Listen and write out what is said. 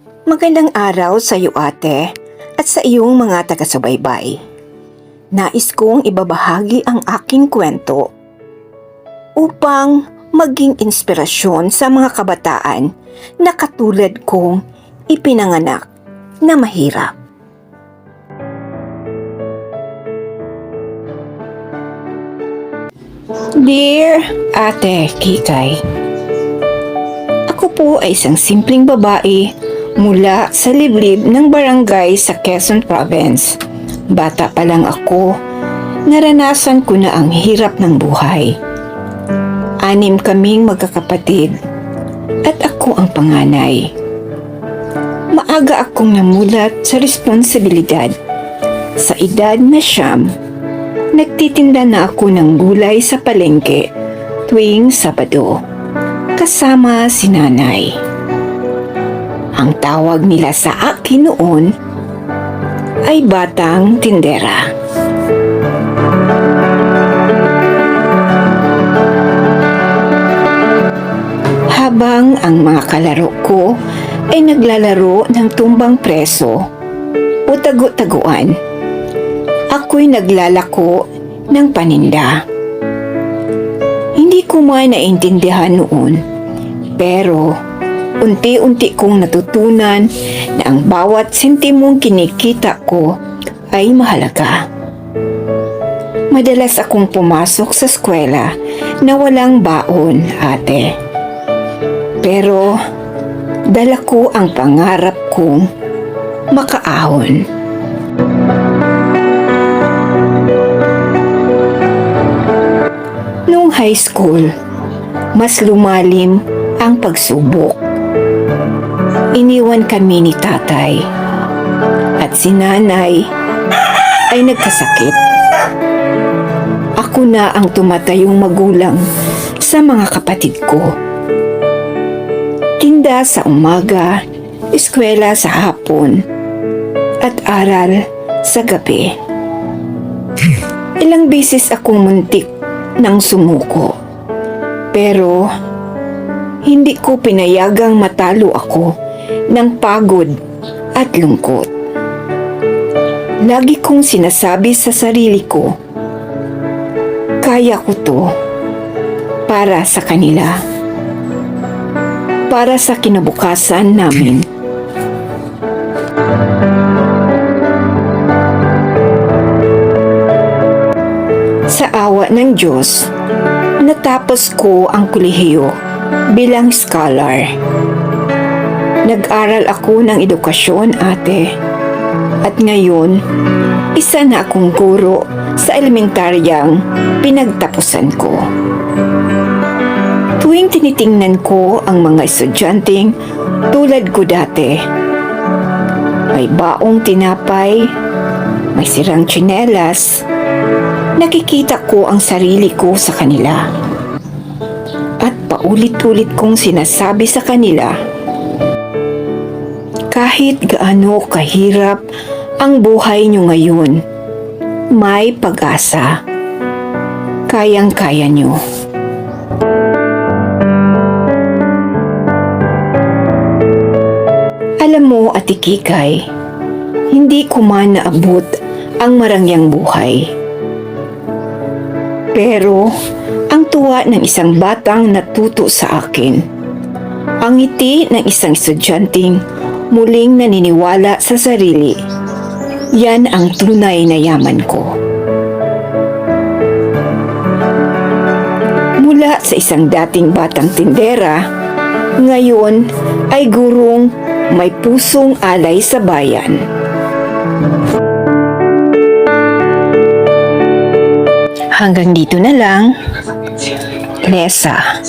Magandang araw sa iyo ate at sa iyong mga taga-subaybay. Nais kong ibabahagi ang aking kwento upang maging inspirasyon sa mga kabataan na katulad kong ipinanganak na mahirap. Dear Ate Kikay, ako po ay isang simpleng babae mula sa liblib ng barangay sa Quezon Province. Bata pa lang ako, naranasan ko na ang hirap ng buhay. 6 kaming magkakapatid at ako ang panganay. Maaga akong namulat sa responsibilidad. Sa edad na 9, nagtitinda na ako ng gulay sa palengke tuwing Sabado, kasama si nanay. Ang tawag nila sa akin noon ay Batang Tindera. Habang ang mga kalaro ko ay naglalaro ng tumbang preso o tagu-taguan, ako'y naglalako ng paninda. Hindi ko man naintindihan noon, pero unti-unti kong natutunan na ang bawat sentimong kinikita ko ay mahalaga. Madalas akong pumasok sa eskwela na walang baon, ate. Pero dala ko ang pangarap kong makaahon. Noong high school, mas lumalim ang pagsubok. Iniwan kami ni tatay at si nanay ay nagkasakit. Ako na ang tumatayong magulang sa mga kapatid ko. Tinda sa umaga, eskwela sa hapon, at aral sa gabi. Ilang beses akong muntik nang sumuko. Pero hindi ko pinayagang matalo ako ng pagod at lungkot. Lagi kong sinasabi sa sarili ko, kaya ko to para sa kanila. Para sa kinabukasan namin. Sa awa ng Diyos, natapos ko ang kolehiyo bilang scholar. Nag-aral ako ng edukasyon, ate. At ngayon, isa na akong guro sa elementaryang pinagtapusan ko. Tuwing tinitingnan ko ang mga estudyanteng tulad ko dati, may baong tinapay, may sirang tsinelas, nakikita ko ang sarili ko sa kanila. At paulit-ulit kong sinasabi sa kanila, kahit gaano kahirap ang buhay nyo ngayon, may pag-asa. Kayang-kaya nyo. Alam mo, Ate Kikay, hindi ko man naabot ang marangyang buhay. Pero ang tuwa ng isang batang natuto sa akin, ang ngiti ng isang estudyanteng muling naniniwala sa sarili, yan ang tunay na yaman ko. Mula sa isang dating batang tindera, ngayon ay gurong may pusong alay sa bayan. Hanggang dito na lang. Lesa.